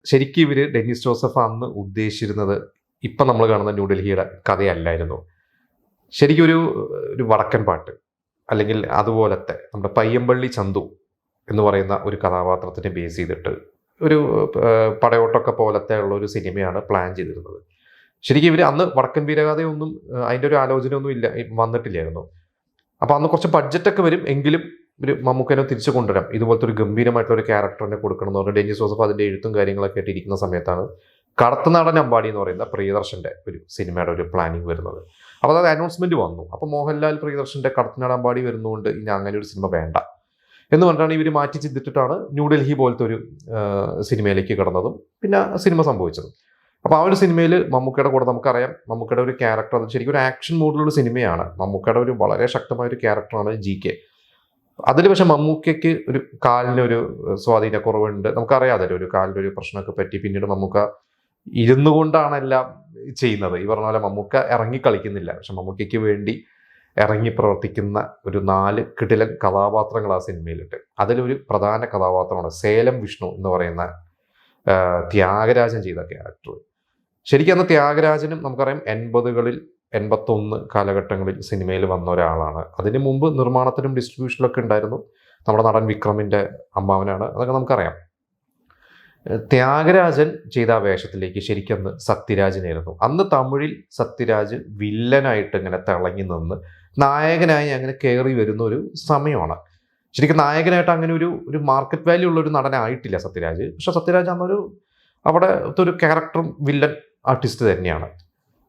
ശരിക്കും ഇവർ Dennis Joseph അന്ന് ഉദ്ദേശിച്ചിരുന്നത് ഇപ്പം നമ്മൾ കാണുന്ന ന്യൂഡൽഹിയുടെ കഥയല്ലായിരുന്നു. ശരിക്കും ഒരു വടക്കൻ പാട്ട് അല്ലെങ്കിൽ അതുപോലത്തെ നമ്മുടെ പയ്യമ്പള്ളി ചന്തു എന്ന് പറയുന്ന ഒരു കഥാപാത്രത്തിനെ ബേസ് ചെയ്തിട്ട് ഒരു പടയോട്ടമൊക്കെ പോലത്തെ ഉള്ള ഒരു സിനിമയാണ് പ്ലാൻ ചെയ്തിരുന്നത്. ശരിക്കും ഇവർ അന്ന് വടക്കൻ വീരഗാഥയൊന്നും അതിൻ്റെ ഒരു ആലോചനയൊന്നും വന്നിട്ടില്ലായിരുന്നു. അപ്പോൾ അന്ന് കുറച്ച് ബഡ്ജറ്റൊക്കെ വരും, എങ്കിലും ഒരു മമ്മൂക്കനെ തിരിച്ചു കൊണ്ടുവരാം, ഇതുപോലത്തെ ഒരു ഗംഭീരമായിട്ടുള്ള ഒരു ക്യാരക്ടറിനെ കൊടുക്കണം എന്ന് പറഞ്ഞാൽ ഡെന്നിസ് ജോസഫ് അതിൻ്റെ എഴുത്തും കാര്യങ്ങളൊക്കെ ആയിട്ട് ഇരിക്കുന്ന സമയത്താണ് കടത്തനാടൻ അമ്പാടി എന്ന് പറയുന്ന പ്രിയദർശൻ്റെ ഒരു സിനിമയുടെ ഒരു പ്ലാനിങ് വരുന്നത്. അപ്പോൾ അത് അനൗൺസ്മെന്റ് വന്നു. അപ്പോൾ മോഹൻലാൽ പ്രിയദർശൻ്റെ കടത്തനാടൻ അമ്പാടി വരുന്നതുകൊണ്ട് ഇനി അങ്ങനെ ഒരു സിനിമ വേണ്ട എന്ന് പറഞ്ഞിട്ടാണ് ഇവർ മാറ്റി ചിന്തിച്ചിട്ടാണ് ന്യൂഡൽഹി പോലത്തെ ഒരു സിനിമയിലേക്ക് കടന്നതും പിന്നെ സിനിമ സംഭവിച്ചതും. അപ്പോൾ ആ ഒരു സിനിമയിൽ മമ്മൂക്കയുടെ കൂടെ നമുക്കറിയാം, മമ്മൂക്കയുടെ ഒരു ക്യാരക്ടർ അത് ശരിക്കും ഒരു ആക്ഷൻ മോഡിലുള്ള സിനിമയാണ്. മമ്മൂക്കയുടെ ഒരു വളരെ ശക്തമായ ഒരു ക്യാരക്ടറാണ് GK. അതിൽ പക്ഷെ മമ്മൂക്കയ്ക്ക് ഒരു കാലിനൊരു സ്വാധീനക്കുറവുണ്ട്. നമുക്കറിയാമല്ലോ ഒരു കാലിൻ്റെ ഒരു പ്രശ്നമൊക്കെ പറ്റി. പിന്നീട് മമ്മൂക്ക ഇരുന്നു കൊണ്ടാണ് എല്ലാം ചെയ്യുന്നത്. ഈ പറഞ്ഞ പോലെ മമ്മൂക്ക ഇറങ്ങി കളിക്കുന്നില്ല, പക്ഷെ മമ്മൂക്കയ്ക്ക് വേണ്ടി ഇറങ്ങി പ്രവർത്തിക്കുന്ന ഒരു 4 കിടിലൻ കഥാപാത്രങ്ങൾ ആ സിനിമയിലിട്ട്. അതിലൊരു പ്രധാന കഥാപാത്രമാണ് സേലം വിഷ്ണു എന്ന് പറയുന്ന ത്യാഗരാജൻ ചെയ്ത ക്യാരക്ടർ. ശരിക്കും അന്ന് ത്യാഗരാജനും നമുക്കറിയാം 80കളിൽ 81 കാലഘട്ടങ്ങളിൽ സിനിമയിൽ വന്ന ഒരാളാണ്. അതിന് മുമ്പ് നിർമ്മാണത്തിലും ഡിസ്ട്രിബ്യൂഷനിലൊക്കെ ഉണ്ടായിരുന്നു. നമ്മുടെ നടൻ വിക്രമിൻ്റെ അമ്മാവനാണ്, അതൊക്കെ നമുക്കറിയാം. ത്യാഗരാജൻ ചെയ്ത ആ വേഷത്തിലേക്ക് ശരിക്കും അന്ന് സത്യരാജിനായിരുന്നു. അന്ന് തമിഴിൽ സത്യരാജ് വില്ലനായിട്ട് ഇങ്ങനെ തിളങ്ങി നിന്ന് നായകനായി അങ്ങനെ കയറി വരുന്ന ഒരു സമയമാണ്. ശരിക്കും നായകനായിട്ട് അങ്ങനെ ഒരു മാർക്കറ്റ് വാല്യൂ ഉള്ള ഒരു നടനായിട്ടില്ല സത്യരാജ്. പക്ഷെ സത്യരാജ് അന്നൊരു അവിടുത്തെ ഒരു ക്യാരക്ടറും വില്ലൻ ആർട്ടിസ്റ്റ് തന്നെയാണ്.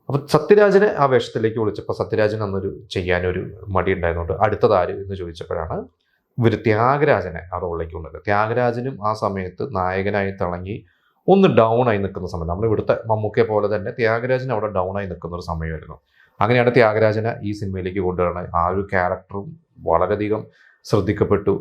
അപ്പം സത്യരാജിനെ ആ വേഷത്തിലേക്ക് വിളിച്ചപ്പോൾ സത്യരാജന് അന്നൊരു ചെയ്യാനൊരു മടി ഉണ്ടായിരുന്നുണ്ട്. അടുത്തതാര് എന്ന് ചോദിച്ചപ്പോഴാണ് ഇവർ ത്യാഗരാജനെ ആ റോളിലേക്ക് കൊണ്ടത്. ത്യാഗരാജനും ആ സമയത്ത് നായകനായി തിളങ്ങി ഒന്ന് ഡൗൺ ആയി നിൽക്കുന്ന സമയം, നമ്മൾ ഇവിടുത്തെ മമ്മൂക്കയെ പോലെ തന്നെ ത്യാഗരാജൻ അവിടെ ഡൗൺ ആയി നിൽക്കുന്ന ഒരു സമയമായിരുന്നു. അങ്ങനെയാണ് ത്യാഗരാജനെ ഈ സിനിമയിലേക്ക് കൊണ്ടുവരുന്നത്. ആ ഒരു ക്യാരക്ടറും വളരെയധികം ശ്രദ്ധിക്കപ്പെട്ടു.